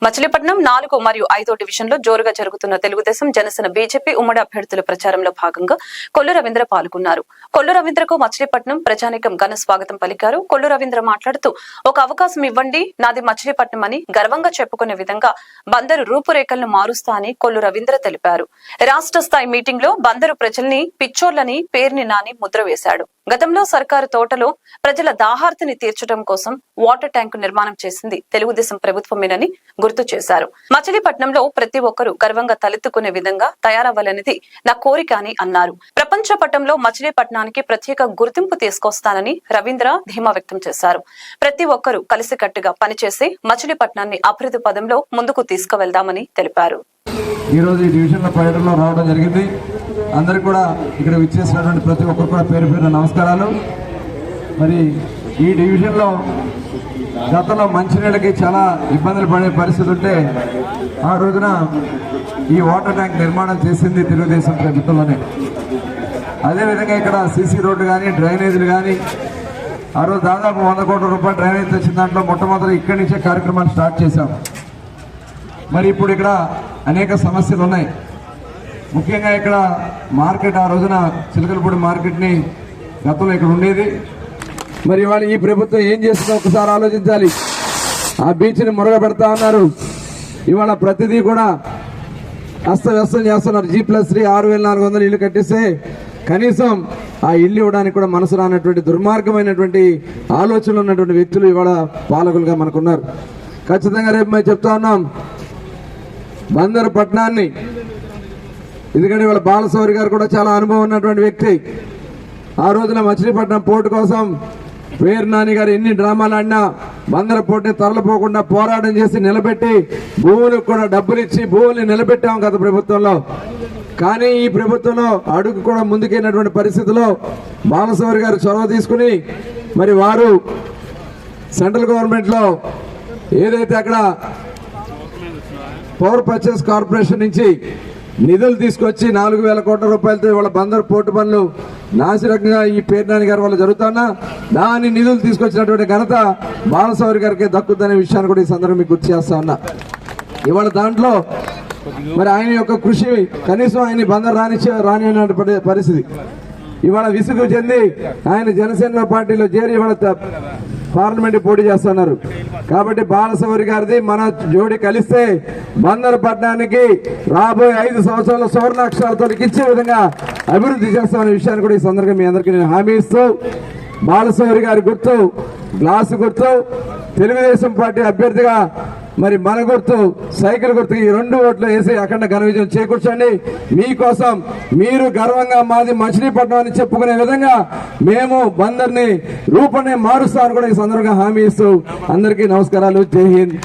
మచిలీపట్నం 4 మరియు 5 డివిజన్లో జోరుగా జరుగుతున్న తెలుగుదేశం జనసేన బీజేపీ ఉమ్మడి అభ్యర్థుల ప్రచారంలో భాగంగా కొల్లు రవీంద్ర పాల్గొన్నారు. కొల్లు రవీంద్రకు మచిలీపట్నం ప్రజానీకం ఘన స్వాగతం పలికారు. కొల్లు రవీంద్ర మాట్లాడుతూ ఒక అవకాశం ఇవ్వండి, నాది మచిలీపట్నం అని గర్వంగా చెప్పుకునే విధంగా బందరు రూపురేఖలను మారుస్తా అని కొల్లు రవీంద్ర తెలిపారు. రాష్ట్ర స్థాయి మీటింగ్ లో బందరు ప్రజల్ని పిచ్చోళ్లని పేర్ని నాని ముద్ర వేశాడు. గతంలో సర్కారు తోటలో ప్రజల దాహార్తిని తీర్చడం కోసం వాటర్ ట్యాంకు నిర్మాణం చేసింది తెలుగుదేశం ప్రభుత్వమేనని గుర్తు చేశారు. మచిలీపట్నంలో ప్రతి ఒక్కరూ గర్వంగా తలెత్తుకునే విధంగా తయారవ్వాలనేది నా కోరిక అని అన్నారు. ప్రపంచ పటంలో మచిలీపట్నానికి ప్రత్యేక గుర్తింపు తీసుకొస్తానని రవీంద్ర ధీమా వ్యక్తం చేశారు. ప్రతి ఒక్కరూ కలిసికట్టుగా పనిచేసి మచిలీపట్నాన్ని అభివృద్ధి పదంలో ముందుకు తీసుకువెళ్దామని తెలిపారు. ఈ రోజు ఈ డివిజన్ల పర్యటనలో రావడం జరిగింది. అందరికి కూడా ఇక్కడ విచ్చేసినటువంటి ప్రతి ఒక్కరు కూడా పేరు పేరు నమస్కారాలు. మరి ఈ డివిజన్లో గతంలో మంచినీళ్ళకి చాలా ఇబ్బందులు పడే పరిస్థితి ఉంటే ఆ రోజున ఈ వాటర్ ట్యాంక్ నిర్మాణం చేసింది తెలుగుదేశం ప్రభుత్వంలోనే. అదేవిధంగా ఇక్కడ సీసీ రోడ్డు కానీ డ్రైనేజీలు కానీ ఆ రోజు దాదాపు 100 కోట్ల రూపాయలు డ్రైనేజ్ తెచ్చిన దాంట్లో మొట్టమొదటి ఇక్కడి నుంచే కార్యక్రమాన్ని స్టార్ట్ చేశాం. మరి ఇప్పుడు ఇక్కడ అనేక సమస్యలు ఉన్నాయి. ముఖ్యంగా ఇక్కడ మార్కెట్ ఆ రోజున చిలకలపూడి మార్కెట్ని గతంలో ఇక్కడ ఉండేది. మరి ఇవాళ ఈ ప్రభుత్వం ఏం చేస్తుందో ఒకసారి ఆలోచించాలి. ఆ బీచ్ని మురగ పెడతా ఉన్నారు. ఇవాళ ప్రతిదీ కూడా అస్తవ్యస్తం చేస్తున్నారు. G+3 6,400 ఇల్లు కట్టిస్తే కనీసం ఆ ఇల్లు ఇవ్వడానికి కూడా మనసు రానటువంటి దుర్మార్గమైనటువంటి ఆలోచనలు ఉన్నటువంటి వ్యక్తులు ఇవాళ పాలకులుగా మనకున్నారు. ఖచ్చితంగా రేపు మేము చెప్తా ఉన్నాం, బందరు పట్టణాన్ని, ఎందుకంటే ఇవాళ బాలశౌరి గారు కూడా చాలా అనుభవం ఉన్నటువంటి వ్యక్తి. ఆ రోజున మచిలీపట్నం పోర్టు కోసం పేరు నాని గారు ఎన్ని డ్రామాలు ఆడినా బందరు పోర్టుని తరలిపోకుండా పోరాటం చేసి నిలబెట్టి భూములకు కూడా డబ్బులు ఇచ్చి భూముల్ని నిలబెట్టాం గత ప్రభుత్వంలో. కానీ ఈ ప్రభుత్వంలో అడుగు కూడా ముందుకైనటువంటి పరిస్థితిలో బాలశౌరి గారు చొరవ తీసుకుని మరి వారు సెంట్రల్ గవర్నమెంట్లో ఏదైతే అక్కడ పవర్ పర్చేస్ కార్పొరేషన్ నుంచి నిధులు తీసుకొచ్చి 4,000 కోట్ల రూపాయలతో ఇవాళ బందరు పోర్టు పనులు నాసిరకంగా ఈ పేర్నాని గారి వల్ల జరుగుతున్నా దాని నిధులు తీసుకొచ్చినటువంటి ఘనత బాలశౌరి గారికి దక్కుద్దనే విషయాన్ని కూడా ఈ సందర్భంగా మీకు గుర్తు చేస్తా ఉన్నా. ఇవాళ దాంట్లో మరి ఆయన యొక్క కృషి కనీసం ఆయన బందరు రాని పరిస్థితి. ఇవాళ విసుగు చెంది ఆయన జనసేన పార్టీలో చేరి ఇవాళ పార్లమెంట్ పోటీ చేస్తున్నారు. కాబట్టి బాలశౌరి గారిది మన జోడి కలిస్తే బందరు పట్టణానికి రాబోయే 5 సంవత్సరాల సువర్ణాక్షరాలతో ఇచ్చే విధంగా అభివృద్ధి చేస్తామనే విషయాన్ని కూడా ఈ సందర్భంగా మీ అందరికీ నేను హామీ ఇస్తూ, బాలశౌరి గారి గుర్తు గ్లాసు గుర్తు, తెలుగుదేశం పార్టీ అభ్యర్థిగా మరి మన గుర్తు సైకిల్ గుర్తు, ఈ 2 ఓట్లు వేసి అఖండ ఘన విజయం చేకూర్చండి. మీకోసం మీరు గర్వంగా మాది మచిలీపట్నం అని చెప్పుకునే విధంగా మేము బందర్ని రూపాన్ని మారుస్తామని కూడా ఈ సందర్భంగా హామీ ఇస్తూ అందరికీ నమస్కారాలు. జై హింద్.